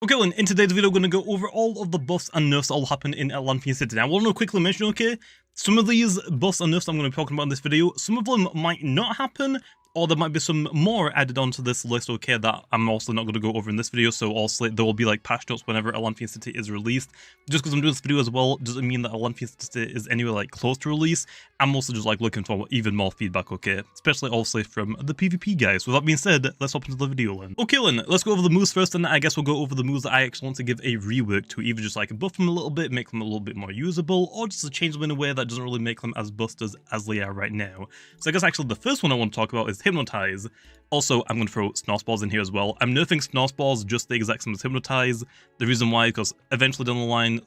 Okay, well, in today's video, we're going to go over all of the buffs and nerfs that all happen in Atlanthian City. Now, I want to quickly mention, okay, some of these buffs and nerfs I'm going to be talking about in this video, some of them might not happen, or there might be some more added onto this list, okay, that I'm also not going to go over in this video, so also there will be like patch notes whenever Atlanthian City is released. Just because I'm doing this video as well, doesn't mean that Atlanthian City is anywhere like close to release. I'm also just like looking for even more feedback, okay, especially also from the PvP guys. With that being said, let's hop into the video then. Okay then, let's go over the moves first, and I guess we'll go over the moves that I actually want to give a rework to, either just like buff them a little bit, make them a little bit more usable, or just to change them in a way that doesn't really make them as busters as they are right now. So I guess actually the first one I want to talk about is Hypnotize. Also, I'm going to throw Snore Spores in here as well. I'm nerfing Snore Spores just the exact same as Hypnotize. The reason why, because eventually down the line,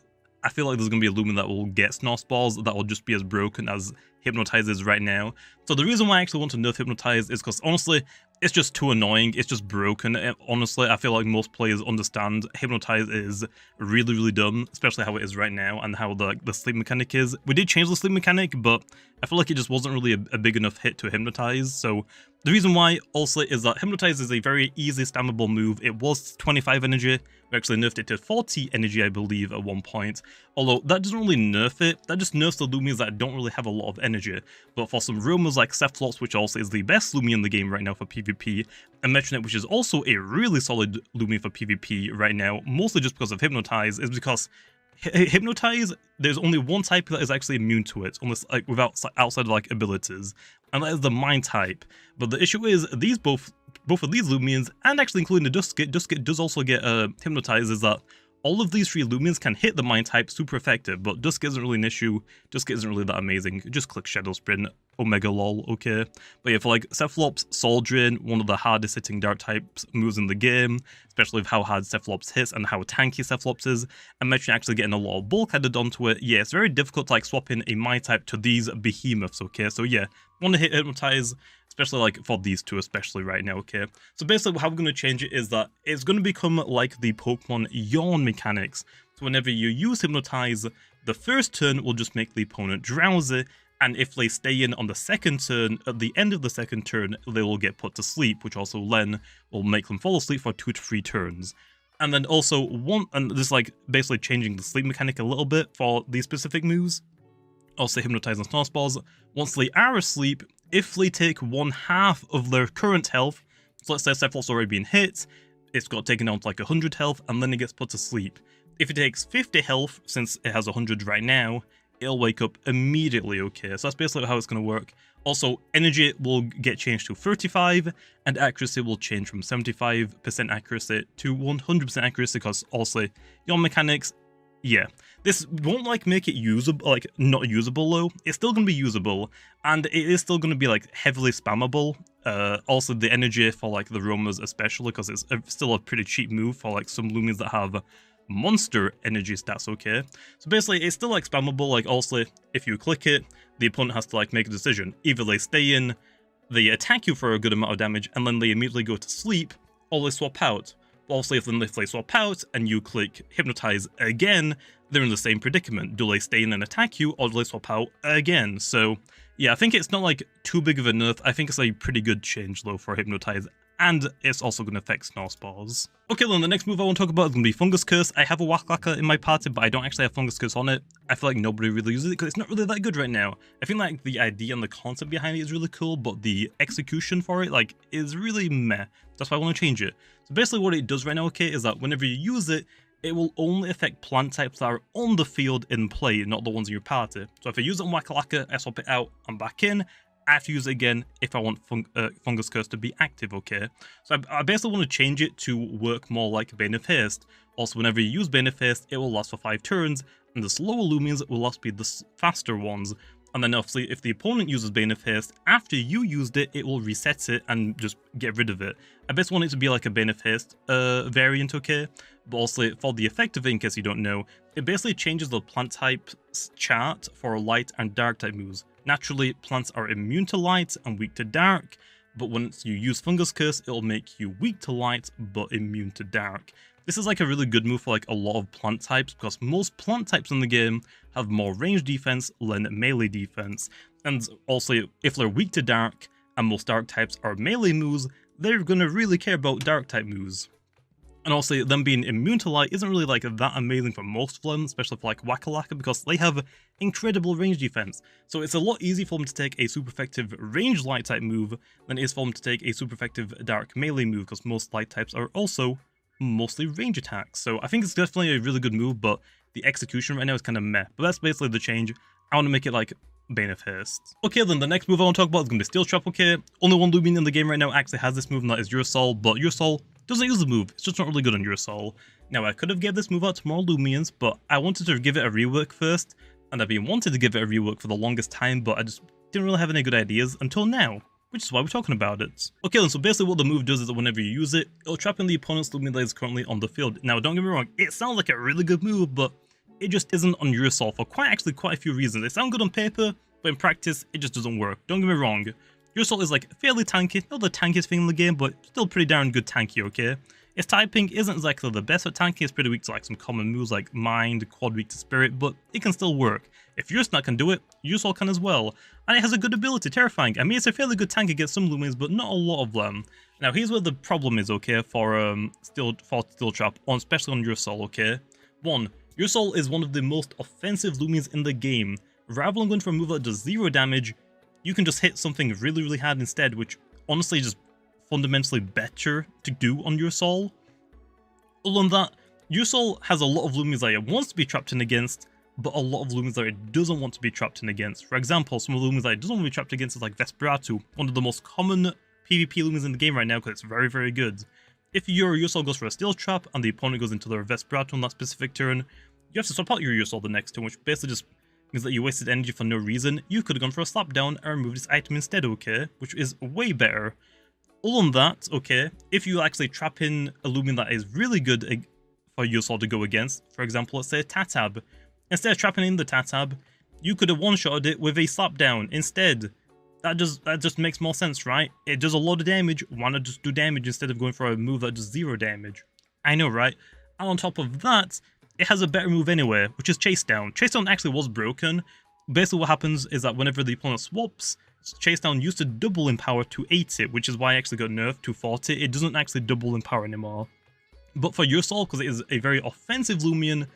I feel like there's going to be a Loomian that will get Snore Spores that will just be as broken as Hypnotize is right now. So the reason why I actually want to nerf Hypnotize is because honestly, it's just too annoying. It's just broken. And honestly, I feel like most players understand Hypnotize is really, really dumb, especially how it is right now and how the sleep mechanic is. We did change the sleep mechanic, but I feel like it just wasn't really a big enough hit to Hypnotize. So the reason why also is that Hypnotize is a very easy spammable move. It was 25 energy. We actually nerfed it to 40 energy, I believe, at one point. Although that doesn't really nerf it. That just nerfs the Loomians that don't really have a lot of energy. But for some real moves like Cephalops, which also is the best Loomian in the game right now for PvP, and Metronet, which is also a really solid Loomian for PvP right now, mostly just because of Hypnotize, is because Hypnotize, there's only one type that is actually immune to it, unless like without outside of like abilities, and that is the Mind type. But the issue is these both of these Loomians, and actually including the Duskit does also get Hypnotize, is that all of these three Loomians can hit the Mind type super effective, but Dusk isn't really an issue. Dusk isn't really that amazing. Just click Shadow Sprint, Omega lol, okay. But yeah, for like Cephalops, Soul Drain, one of the hardest hitting dark types moves in the game, especially with how hard Cephalops hits and how tanky Cephalops is, and Metronet actually getting a lot of bulk added onto it. Yeah, it's very difficult to like swap in a Mind type to these behemoths, okay. So yeah, want to hit Hypnotize, especially like for these two, especially right now, okay? So basically how we're going to change it is that it's going to become like the Pokemon Yawn mechanics. So whenever you use Hypnotize, the first turn will just make the opponent drowsy, and if they stay in on the second turn, at the end of the second turn, they will get put to sleep, which also then will make them fall asleep for 2 to 3 turns. And then also, and this is like basically changing the sleep mechanic a little bit for these specific moves. Also Hypnotize and Snore Spores, once they are asleep, if they take 1/2 of their current health, so let's say Cephalops already been hit, it's got taken down to like 100 health, and then it gets put to sleep. If it takes 50 health, since it has 100 right now, it'll wake up immediately, okay? So that's basically how it's going to work. Also, energy will get changed to 35, and accuracy will change from 75% accuracy to 100% accuracy, because also, your mechanics, yeah, this won't like make it usable, like not usable though. It's still going to be usable, and it is still going to be like heavily spammable. Also the energy for like the roamers especially, because it's still a pretty cheap move for like some Loomians that have monster energy stats, okay? So basically it's still like spammable. Like also if you click it, the opponent has to like make a decision. Either they stay in, they attack you for a good amount of damage, and then they immediately go to sleep, or they swap out. Also, if they swap out and you click Hypnotize again, they're in the same predicament. Do they stay in and attack you, or do they swap out again? So yeah, I think it's not like too big of a nerf. I think it's a pretty good change though for Hypnotize, and it's also going to affect Snore Spores. Okay, then the next move I want to talk about is going to be Fungus Curse. I have a Wacklacka in my party, but I don't actually have Fungus Curse on it. I feel like nobody really uses it because it's not really that good right now. I feel like the idea and the concept behind it is really cool, but the execution for it like is really meh. That's why I want to change it. So basically what it does right now, okay, is that whenever you use it, it will only affect plant types that are on the field in play, not the ones in your party. So if I use it on Wacklacka, I swap it out, I'm back in. I have to use it again if I want Fungus Curse to be active, okay? So I basically want to change it to work more like Bane of Haste. Also, whenever you use Bane of Haste, it will last for 5 turns, and the slower Loomians will last be the faster ones. And then obviously, if the opponent uses Bane of Haste, after you used it, it will reset it and just get rid of it. I basically want it to be like a Bane of Haste variant, okay? But also, for the effect of it, in case you don't know, it basically changes the plant type chart for light and dark type moves. Naturally, plants are immune to light and weak to dark, but once you use Fungus Curse, it'll make you weak to light, but immune to dark. This is like a really good move for like a lot of plant types, because most plant types in the game have more range defense than melee defense. And also, if they're weak to dark, and most dark types are melee moves, they're gonna really care about dark type moves. And also, them being immune to light isn't really like that amazing for most of them, especially for like Waka-Laka, because they have incredible range defense. So it's a lot easier for them to take a super effective range light type move than it is for them to take a super effective dark melee move, because most light types are also mostly range attacks. So I think it's definitely a really good move, but the execution right now is kind of meh. But that's basically the change. I want to make it like Bane of Haste. Okay, then the next move I want to talk about is going to be Steel Trap, okay? Only one Loomian in the game right now actually has this move, and that is Your Soul, but Your Soul doesn't use the move. It's just not really good on Your Soul. Now, I could have given this move out to more Loomians, but I wanted to give it a rework first, and I've been wanting to give it a rework for the longest time, but I just didn't really have any good ideas until now, which is why we're talking about it. Okay, then, so basically what the move does is that whenever you use it, it'll trap in the opponent's Loomian that is currently on the field. Now, don't get me wrong, it sounds like a really good move, but it just isn't on Your Soul for quite a few reasons. It sounds good on paper, but in practice, it just doesn't work. Don't get me wrong, Your Soul is like fairly tanky, not the tankiest thing in the game, but still pretty darn good tanky, okay? Its typing isn't exactly the best at tanky, it's pretty weak to like some common moves like Mind, Quad weak to Spirit, but it can still work. If Your Snap can do it, Your Soul can as well. And it has a good ability, Terrifying. I mean, it's a fairly good tank against some Loomians, but not a lot of them. Now, here's where the problem is, okay, for Steel Trap, especially on Your Soul, okay? 1. Your Soul is one of the most offensive Loomians in the game. Rather than going for a move that does 0 damage, you can just hit something really, really hard instead, which honestly is just fundamentally better to do on Your Soul. Other than that, Your Soul has a lot of Loomians that it wants to be trapped in against, but a lot of Loomians that it doesn't want to be trapped in against. For example, some of the Loomians that it doesn't want to be trapped against is like Vesperatu, one of the most common PvP Loomians in the game right now because it's very, very good. If your Soul goes for a Steel Trap and the opponent goes into their Vesperatu on that specific turn, you have to swap out your Soul the next turn, which basically just means that you wasted energy for no reason. You could have gone for a slap down and removed this item instead, okay? Which is way better. Other than that, okay, if you actually trap in a Loomian that is really good for Your Soul to go against, for example, let's say Tatab, instead of trapping in the Tatab, you could have one-shotted it with a slap down instead. That just makes more sense, right? It does a lot of damage, why not just do damage instead of going for a move that does 0 damage? I know, right? And on top of that, it has a better move anyway, which is Chase Down. Chase Down actually was broken. Basically what happens is that whenever the opponent swaps, Chase Down used to double in power to 80, which is why I actually got nerfed to 40. It doesn't actually double in power anymore. But for Your Soul, because it is a very offensive Loomian,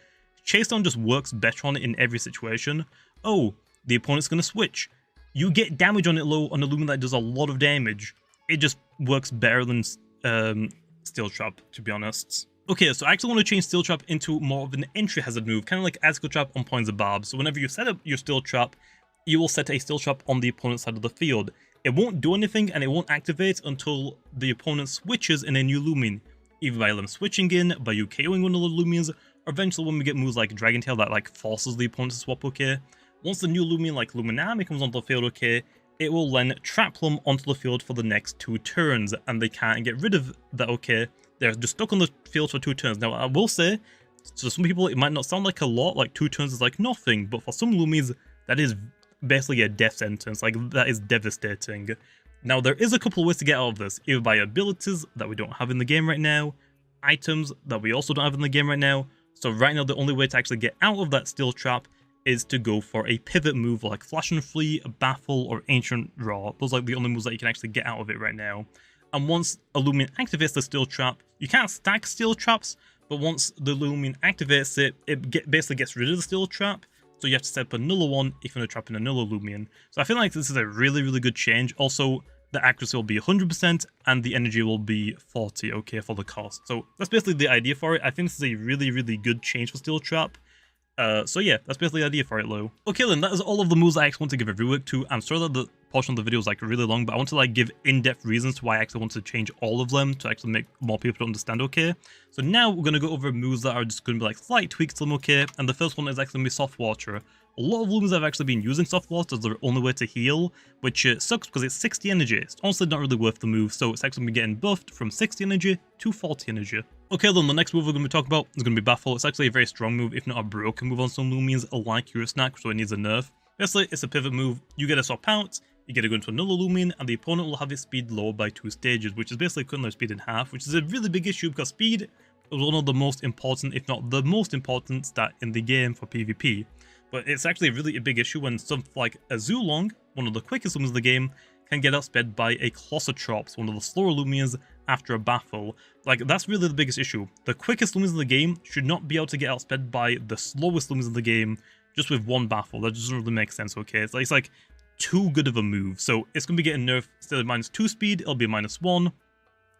Chase Down just works better on it in every situation. Oh, the opponent's going to switch. You get damage on it low on a Loomian that does a lot of damage. It just works better than Steel Trap, to be honest. Okay, so I actually want to change Steel Trap into more of an entry hazard move, kind of like Icicle Trap on Points of Barb. So whenever you set up your Steel Trap, you will set a Steel Trap on the opponent's side of the field. It won't do anything and it won't activate until the opponent switches in a new Loomian, either by them switching in, by you KOing one of the Loomians, or eventually when we get moves like Dragon Tail that like forces the opponent to swap, okay? Once the new Loomian like Luminami comes onto the field, okay, it will then trap them onto the field for the next 2 turns, and they can't get rid of that, okay? They're just stuck on the field for 2 turns. Now, I will say, to some people, it might not sound like a lot, like 2 turns is like nothing, but for some Loomians, that is basically a death sentence, like that is devastating. Now, there is a couple of ways to get out of this, either by abilities that we don't have in the game right now, items that we also don't have in the game right now. So right now, the only way to actually get out of that Steel Trap is to go for a pivot move like Flash and Flee, Baffle, or Ancient Raw. Those are like the only moves that you can actually get out of it right now. And once a Loomian activates the Steel Trap, you can't stack Steel Traps, but once the Loomian activates it, basically gets rid of the Steel Trap, so you have to set up another one if you're going to trap in another Loomian. So I feel like this is a really, really good change. Also, the accuracy will be 100% and the energy will be 40, okay, for the cost. So that's basically the idea for it. I think this is a really, really good change for Steel Trap. So yeah, that's basically the idea for it, Lo. Okay then, that is all of the moves I actually want to give a rework to. I'm sorry that the portion of the video is like really long, but I want to like give in-depth reasons to why I actually want to change all of them to actually make more people understand, okay? So now we're going to go over moves that are just going to be like slight tweaks to them, okay? And the first one is actually going to be Soft Water. A lot of Loomians have actually been using Soft Water as their only way to heal, which sucks because it's 60 energy. It's honestly not really worth the move, so it's actually going to be getting buffed from 60 energy to 40 energy. Okay then, the next move we're going to be talking about is going to be Baffle. It's actually a very strong move, if not a broken move on some Loomians, like your snack, so it needs a nerf. Basically, it's a pivot move. You get a swap out, you get to go into another Loomian, and the opponent will have its speed lowered by 2 stages, which is basically cutting their speed in half, which is a really big issue because speed is one of the most important, if not the most important stat in the game for PvP. But it's actually really a big issue when something like a Zulong, one of the quickest Loomians in the game, can get outsped by a Colossotrops, one of the slower Loomians after a Baffle. Like, that's really the biggest issue. The quickest Loomians in the game should not be able to get outsped by the slowest Loomians in the game just with one Baffle. That doesn't really make sense, okay? It's like too good of a move. So it's going to be getting nerfed. Instead of -2 speed, it'll be -1.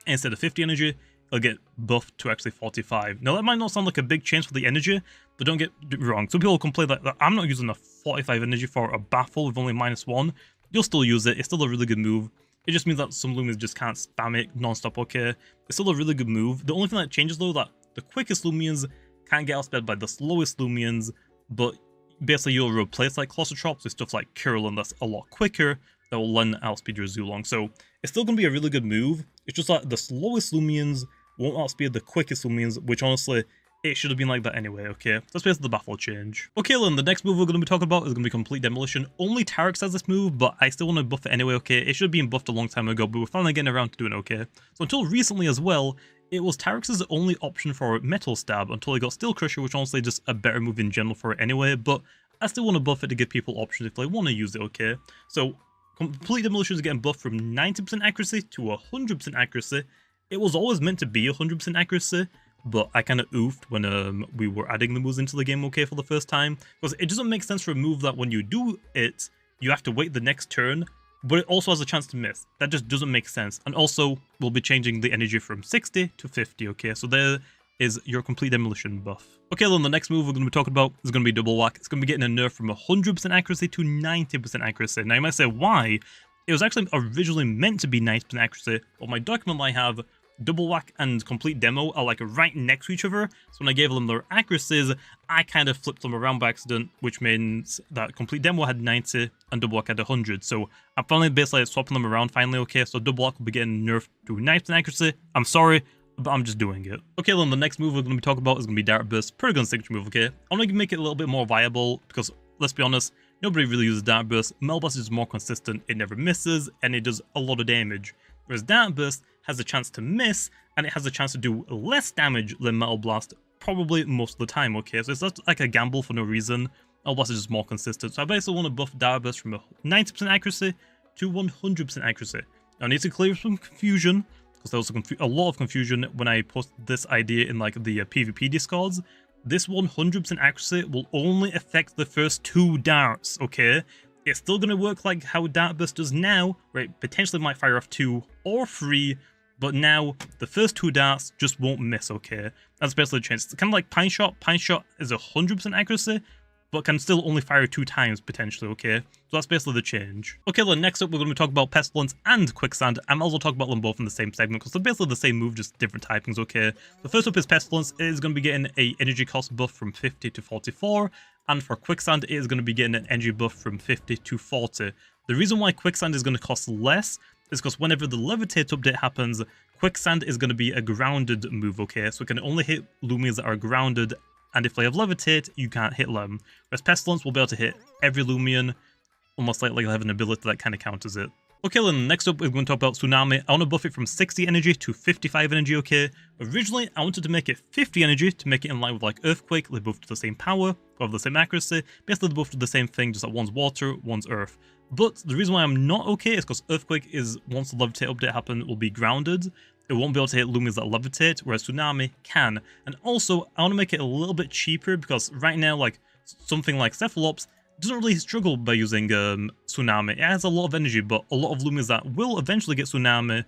Instead of 50 energy, it'll get buffed to actually 45. Now, that might not sound like a big change for the energy, but don't get it wrong. Some people complain that I'm not using a 45 energy for a Baffle with only -1. You'll still use it. It's still a really good move. It just means that some Loomians just can't spam it non-stop, okay? It's still a really good move. The only thing that changes, though, that the quickest Loomians can't get outsped by the slowest Loomians, but basically you'll replace like Colossal with stuff like Curl, and that's a lot quicker. That will then outspeed your Zulong. So it's still going to be a really good move. It's just that the slowest Loomians won't outspeed the quickest Loomians, which honestly, it should have been like that anyway, okay? That's basically the Baffle change. Okay, then the next move we're going to be talking about is going to be Complete Demolition. Only Tarex has this move, but I still want to buff it anyway, okay? It should have been buffed a long time ago, but we're finally getting around to doing it, okay? So until recently as well, it was Tarex's only option for Metal Stab until he got Steel Crusher, which honestly is just a better move in general for it anyway, but I still want to buff it to give people options if they want to use it, okay? So Complete Demolition is getting buffed from 90% accuracy to 100% accuracy. It was always meant to be 100% accuracy, but I kind of oofed when we were adding the moves into the game, okay, for the first time. Because it doesn't make sense for a move that when you do it, you have to wait the next turn, but it also has a chance to miss. That just doesn't make sense. And also, we'll be changing the energy from 60 to 50, okay? So there is your Complete Demolition buff. Okay, then the next move we're going to be talking about is going to be Double Whack. It's going to be getting a nerf from 100% accuracy to 90% accuracy. Now, you might say, why? It was actually originally meant to be 90% accuracy, but my document I have, Double Whack and Complete Demo are like right next to each other, so when I gave them their accuracies, I kind of flipped them around by accident, which means that Complete Demo had 90 and Double Whack had 100, so I'm finally basically swapping them around finally, okay, so Double Whack will be getting nerfed to 90% accuracy. I'm sorry, but I'm just doing it. Okay, then the next move we're going to be talking about is going to be Dart Burst, pretty good signature move, okay? I want to make it a little bit more viable, because let's be honest, nobody really uses Dart Burst. Mel Blast is more consistent, it never misses, and it does a lot of damage. Whereas Dart Burst has a chance to miss, and it has a chance to do less damage than Metal Blast, probably most of the time, okay? So it's not like a gamble for no reason. Metal Blast is just more consistent. So I basically want to buff Dart Burst from 90% accuracy to 100% accuracy. Now I need to clear some confusion, because there was a lot of confusion when I posted this idea in like the PvP discords. This 100% accuracy will only affect the first 2 darts, okay? It's still going to work like how Dart Burst does now, where it potentially might fire off 2 or 3, but now the first 2 darts just won't miss, okay? That's basically the change. It's kind of like Pine Shot. Pine Shot is 100% accuracy, but can still only fire 2 times potentially, okay? So that's basically the change. Okay, then next up we're going to be talking about Pestilence and Quicksand. I'm also talking about them both in the same segment because they're basically the same move, just different typings, okay? The first up is Pestilence. It is going to be getting a energy cost buff from 50 to 44, and for Quicksand it is going to be getting an energy buff from 50 to 40. The reason why Quicksand is going to cost less is because whenever the Levitate update happens, Quicksand is going to be a grounded move, okay? So it can only hit Loomians that are grounded, and if they have Levitate, you can't hit them. Whereas Pestilence will be able to hit every Loomian, almost like they'll have an ability that kind of counters it. Okay, then next up we're going to talk about Tsunami. I want to buff it from 60 energy to 55 energy, okay? Originally, I wanted to make it 50 energy to make it in line with like Earthquake. They both do the same power, have the same accuracy. Basically, they both do the same thing, just that one's water, one's earth. But the reason why I'm not okay is because Earthquake is, once the Levitate update happens, will be grounded. It won't be able to hit Loomians that levitate, whereas Tsunami can. And also, I want to make it a little bit cheaper because right now, like, something like Cephalops doesn't really struggle by using Tsunami. It has a lot of energy, but a lot of Loomians that will eventually get Tsunami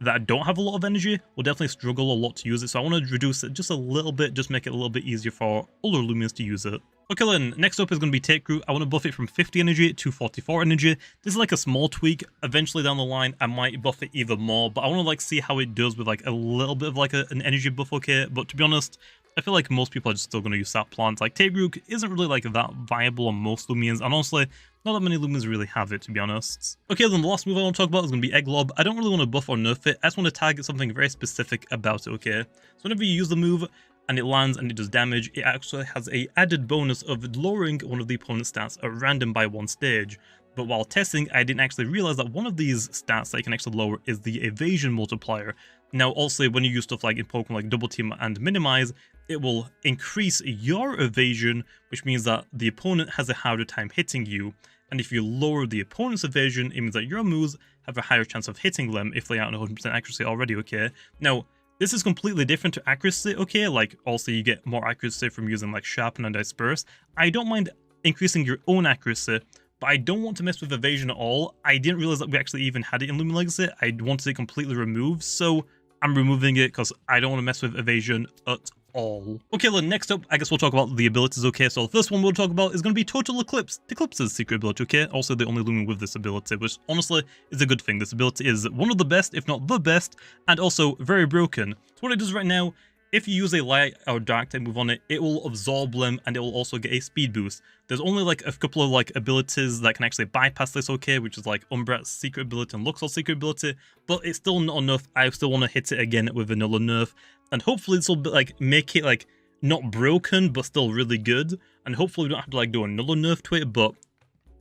that don't have a lot of energy will definitely struggle a lot to use it. So I want to reduce it just a little bit, just make it a little bit easier for older Loomians to use it. Okay, then next up is going to be Take Root. I want to buff it from 50 energy to 44 energy. This is like a small tweak. Eventually down the line, I might buff it even more, but I want to like see how it does with like a little bit of like an energy buff, okay? But to be honest, I feel like most people are just still going to use Sap Plant. Like, Take Root isn't really like that viable on most Loomians, and honestly, not that many Loomians really have it, to be honest. Okay, then the last move I want to talk about is going to be Egg Lob. I don't really want to buff or nerf it. I just want to target something very specific about it, okay? So whenever you use the move, and it lands and it does damage, it actually has a added bonus of lowering one of the opponent's stats at random by 1 stage. But while testing, I didn't actually realize that one of these stats that you can actually lower is the evasion multiplier. Now, also, when you use stuff like in Pokemon like Double Team and Minimize, it will increase your evasion, which means that the opponent has a harder time hitting you. and if you lower the opponent's evasion, it means that your moves have a higher chance of hitting them if they aren't 100% accuracy already, okay? Now, this is completely different to accuracy, okay? Like, also you get more accuracy from using like Sharpen and Disperse. I don't mind increasing your own accuracy, but I don't want to mess with evasion at all. I didn't realize that we actually even had it in Loomian Legacy. I wanted it completely removed, so I'm removing it because I don't want to mess with evasion at all. Okay, then next up, I guess we'll talk about the abilities, okay? So the first one we'll talk about is going to be Total Eclipse. Eclipse's secret ability, okay? Also the only Loomian with this ability, which honestly is a good thing. This ability is one of the best, if not the best, and also very broken. So what it does right now, if you use a light or dark type move on it, it will absorb them and it will also get a speed boost. There's only like a couple of like abilities that can actually bypass this, okay, which is like Umbrat's secret ability and Luxor's secret ability, but it's still not enough. I still want to hit it again with vanilla nerf, and hopefully this will like make it like not broken but still really good, and hopefully we don't have to like do another nerf to it. But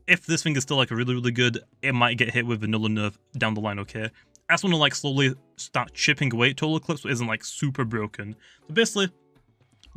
if this thing is still like really good, it might get hit with vanilla nerf down the line, okay? I just want to like slowly start chipping away at Total Eclipse so it isn't like super broken. So basically,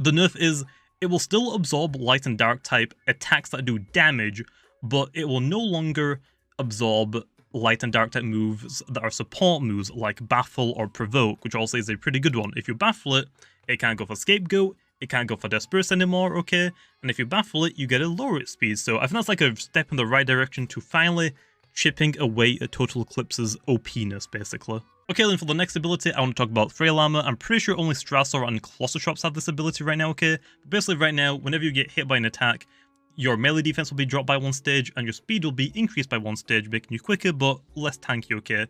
the nerf is it will still absorb light and dark type attacks that do damage, but it will no longer absorb light and dark type moves that are support moves like Baffle or Provoke, which also is a pretty good one. If you Baffle it, it can't go for Scapegoat, it can't go for Disperse anymore, okay? And if you Baffle it, you get a lower its speed. So I think that's like a step in the right direction to finally chipping away at Total Eclipse's OP-ness, basically. Okay, then for the next ability, I want to talk about Frail Armor. I'm pretty sure only Strasor and Colossotrops have this ability right now, okay? But basically right now, whenever you get hit by an attack, your melee defense will be dropped by 1 stage, and your speed will be increased by 1 stage, making you quicker, but less tanky, okay?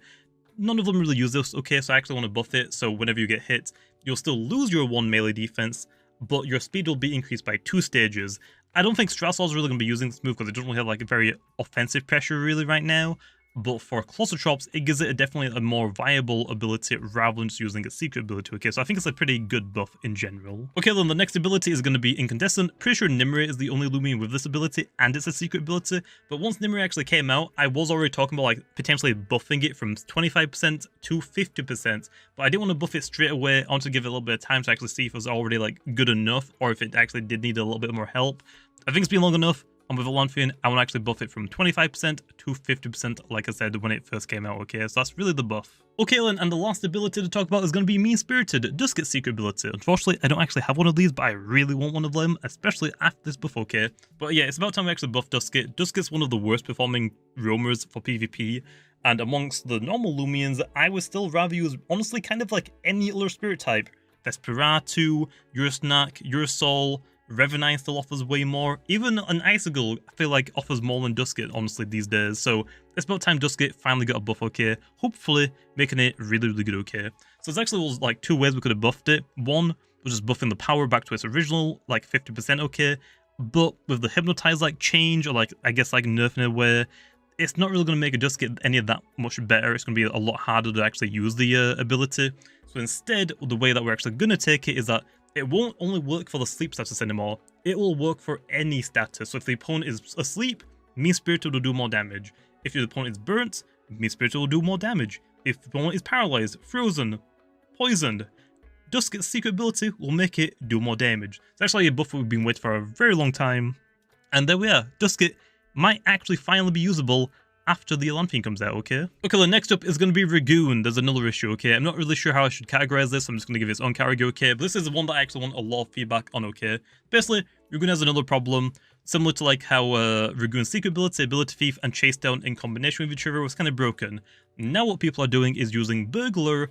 None of them really use this, okay, so I actually want to buff it, so whenever you get hit, you'll still lose your 1 melee defense, but your speed will be increased by 2 stages. I don't think Strasor's really going to be using this move because it doesn't really have like a very offensive pressure really right now. But for Colossotrops, it gives it definitely a more viable ability rather than just using its secret ability, okay? So I think it's a pretty good buff in general. Okay, then the next ability is going to be Incandescent. Pretty sure Nimue is the only Loomian with this ability, and it's a secret ability. But once Nimue actually came out, I was already talking about like potentially buffing it from 25% to 50%. But I didn't want to buff it straight away. I wanted to give it a little bit of time to actually see if it was already like good enough, or if it actually did need a little bit more help. I think it's been long enough. And with Atlanthian, I want to actually buff it from 25% to 50%, like I said, when it first came out, okay? So that's really the buff. Okay, then, and the last ability to talk about is going to be Mean-Spirited, Dusket's secret ability. Unfortunately, I don't actually have one of these, but I really want one of them, especially after this buff, okay? But yeah, it's about time we actually buff Dusket. Dusket's one of the worst performing roamers for PvP, and amongst the normal Loomians, I would still rather use, honestly, kind of like any other spirit type. Vesperatu, Eurosnack, Eurosol, Revenine still offers way more. Even an Icicle, I feel like, offers more than Dusket, honestly, these days. So it's about time Dusket finally got a buff, okay? Hopefully making it really good, okay? So there's actually was like 2 ways we could have buffed it. One was just buffing the power back to its original, like 50%, okay? But with the Hypnotize like change, or like, I guess like nerfing it away, it's not really going to make a Dusket any of that much better. It's going to be a lot harder to actually use the ability. So instead, the way that we're actually going to take it is that it won't only work for the sleep status anymore, it will work for any status. So if the opponent is asleep, Mean-Spirited will do more damage. If the opponent is burnt, Mean-Spirited will do more damage. If the opponent is paralyzed, frozen, poisoned, Dusket's secret ability will make it do more damage. It's actually a buff we've been waiting for a very long time. And there we are, Dusket might actually finally be usable after the Atlanthian comes out, okay? Okay, the next up is going to be Ragoon. There's another issue, okay? I'm not really sure how I should categorize this. I'm just going to give it its own category, okay? But this is the one that I actually want a lot of feedback on, okay? Basically, Ragoon has another problem, similar to like how Ragoon's secret ability, Ability Thief, and Chase Down in combination with each other was kind of broken. Now what people are doing is using Burglar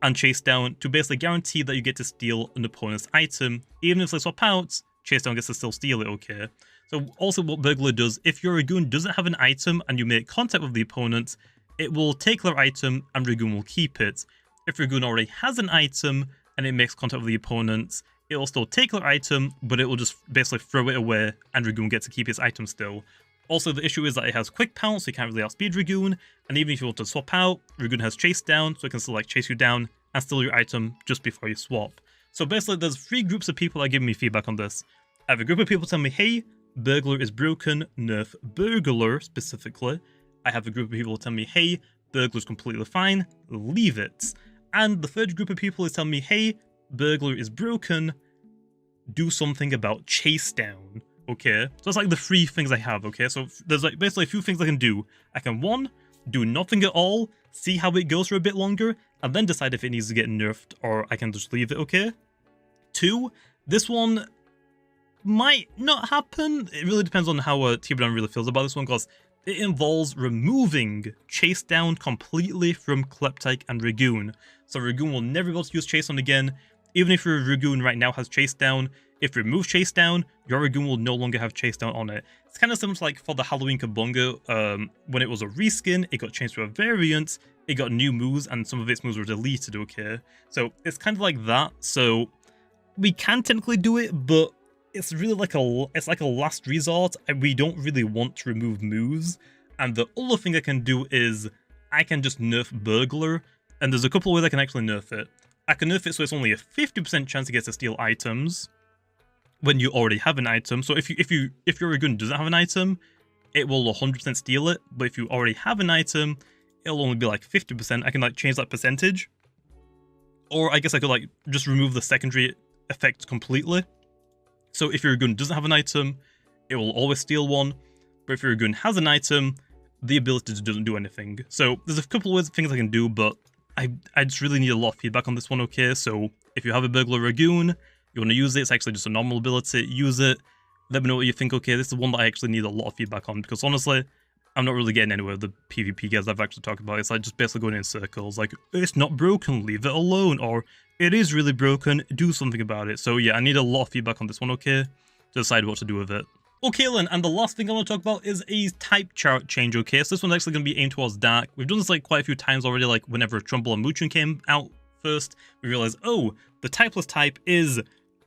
and Chase Down to basically guarantee that you get to steal an opponent's item. Even if they swap out, Chase Down gets to still steal it, okay? So also what Burglar does, if your Ragoon doesn't have an item and you make contact with the opponent, it will take their item and Ragoon will keep it. If Ragoon already has an item and it makes contact with the opponent, it will still take their item, but it will just basically throw it away and Ragoon gets to keep its item still. Also, the issue is that it has Quick Pounce, so you can't really outspeed Ragoon, and even if you want to swap out, Ragoon has Chase Down, so it can still like chase you down and steal your item just before you swap. So basically, there's 3 groups of people that give me feedback on this. I have a group of people tell me, hey, Burglar is broken, nerf Burglar specifically. I have a group of people tell me, hey, Burglar's completely fine, leave it. And the third group of people is telling me, hey, Burglar is broken, do something about Chase Down. okay? So that's like the 3 things I have, okay? So there's like basically a few things I can do. I can, 1, do nothing at all, see how it goes for a bit longer, and then decide if it needs to get nerfed, or I can just leave it, okay? 2, this one might not happen. It really depends on how T-Brown really feels about this one, because it involves removing Chase Down completely from Kleptyke and Ragoon. So Ragoon will never be able to use Chase Down again. Even if your Ragoon right now has Chase Down, if you remove Chase Down, your Ragoon will no longer have Chase Down on it. It's kind of similar to like for the Halloween Kabunga, when it was a reskin, it got changed to a variant, it got new moves, and some of its moves were deleted, okay? So it's kind of like that, so we can technically do it, but it's really like a last resort, and we don't really want to remove moves. And the other thing I can do is I can just nerf Burglar, and there's a couple of ways I can actually nerf it. I can nerf it so it's only a 50% chance it gets to steal items when you already have an item. So if your Ragoon doesn't have an item, it will 100% steal it. But if you already have an item, it'll only be like 50%. I can like change that percentage, or I guess I could like just remove the secondary effect completely. So if your Ragoon doesn't have an item, it will always steal one. But if your Ragoon has an item, the ability doesn't do anything. So there's a couple of things I can do, but I just really need a lot of feedback on this one, okay? So if you have a Burglar Ragoon, you want to use it, it's actually just a normal ability, use it. Let me know what you think, okay? This is one that I actually need a lot of feedback on, because honestly, I'm not really getting anywhere with the PvP guys I've actually talked about. It's like just basically going in circles, like, it's not broken, leave it alone, or it is really broken, do something about it. So yeah, I need a lot of feedback on this one, okay? To decide what to do with it. Okay then, and the last thing I want to talk about is a type chart change, okay? So this one's actually going to be aimed towards Dark. We've done this like quite a few times already, like whenever Trumbull and Moochun came out first, we realized, oh, the typeless type is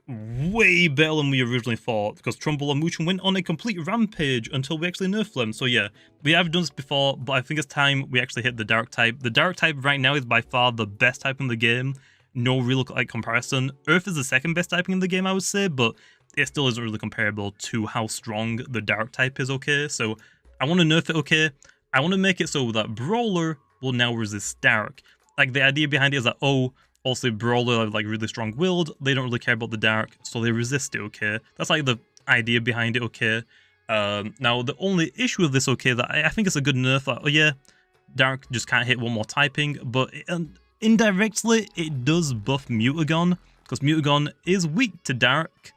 way better than we originally thought, because Trumbull and Moochun went on a complete rampage until we actually nerfed them. So yeah, we have done this before, but I think it's time we actually hit the Dark type. The Dark type right now is by far the best type in the game. No real like comparison. Earth is the second best typing in the game, I would say, but it still isn't really comparable to how strong the Dark type is, okay? So I want to nerf it, okay? I want to make it so that Brawler will now resist Dark. Like, the idea behind it is that, oh, also Brawler are like really strong-willed, they don't really care about the Dark, so they resist it, okay? That's like the idea behind it, okay? Now, the only issue with this, okay, that I think it's a good nerf, like, oh yeah, Dark just can't hit one more typing, but indirectly, it does buff Mutagon, because Mutagon is weak to Dark,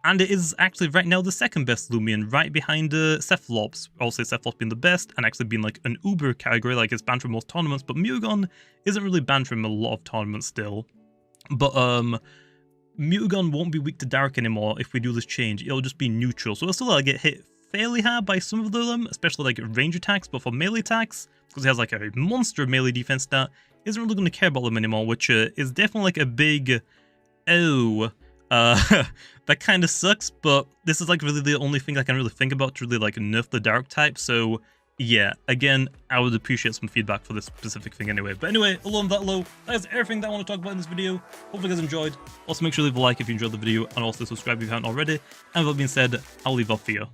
and it is actually right now the second best Loomian, right behind Cephalops. Also Cephalops being the best, and actually being like an Uber category, like it's banned from most tournaments, but Mutagon isn't really banned from a lot of tournaments still. But Mutagon won't be weak to Dark anymore if we do this change. It'll just be neutral, so it'll still get hit fairly hard by some of them, especially like range attacks, but for melee attacks, because it has like a monster melee defense stat, isn't really going to care about them anymore, which is definitely like a big that kind of sucks, but this is like really the only thing I can really think about to really like nerf the Dark type. So yeah, again, I would appreciate some feedback for this specific thing anyway. But anyway, along that low, that is everything that I want to talk about in this video. Hopefully you guys enjoyed. Also make sure to leave a like if you enjoyed the video, and also subscribe if you haven't already. And with that being said, I'll leave off here.